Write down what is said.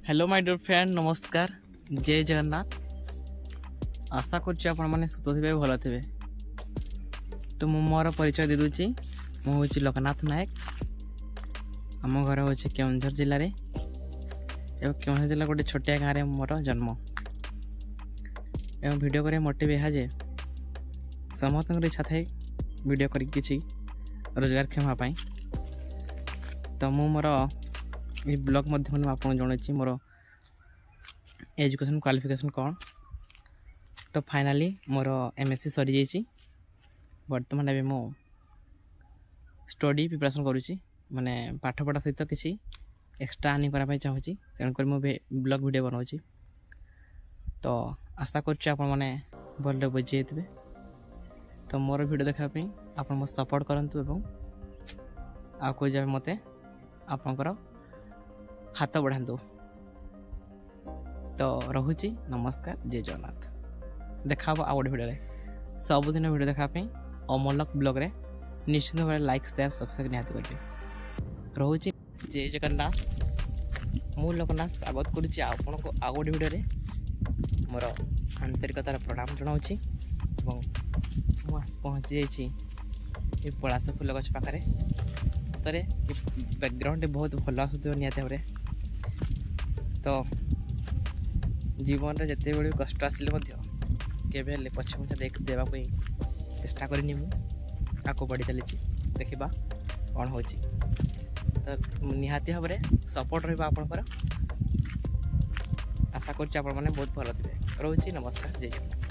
Hello my dear friend नमस्कार जय जगन्नाथ। आशा करुच्ची आपण मैंने सुत थे भल थे। तो मु मोर परिचय दे दूची मुझे लोकनाथ नायक। आम घर हूँ केउझर जिले में एवं केउझर जिला गोटे छोटिया गाँव में मोर जन्म एवं वीडियो कर मोटिव यह जे समस्त इच्छा थाए वीडियो कर रोजगार क्षम पाई। तो मु मोर ये ब्लॉग माध्यम आपको जनाई मोर एजुकेशन क्वालिफिकेशन कौन। तो फाइनाली मोर एमएससी सरी जाइए। बर्तमान एवं मु स्टडी प्रिपरेशन करुच्ची माने पाठ पढ़ा सहित किसी एक्सट्रा अर्निंग करने चाहूँगी तेणुक मुझे ब्लॉग वीडियो बनाऊँगी। तो आशा करने भल बुझे थे। तो मोर वीडियो देखापी आप सपोर्ट करूँ आगे जाए मत आपणकर हाथ बढ़ातु। तो रोची नमस्कार जय जगन्नाथ। देखा आ गोटे भिडियो सबुदिन भिडियो देखापी अमलक ब्लॉग रे निश्चित भाव लाइक शेयर सब्सक्राइब निहाती करेंगे। रोची जय जगन्नाथ। मु लोकनाथ स्वागत करुच्ची आपन को आ गोटे भिडियो मोर आंतरिकतार प्रणाम जनाऊँगी। पहुँची जाइए पलाश फूल गछ पाखे सतरे बैकग्राउंड बहुत भल आसुव निहती भाव। तो जीवन में जिते बड़े कष्ट आसिले के पछ देख देवाई चेष्टा करनी आगे बढ़ी चली देखा कौन हो। तो निहाती भाव सपोर्ट रहा आपंकर आशा कर बहुत भल थे। रोची नमस्कार जय जगन्नाथ।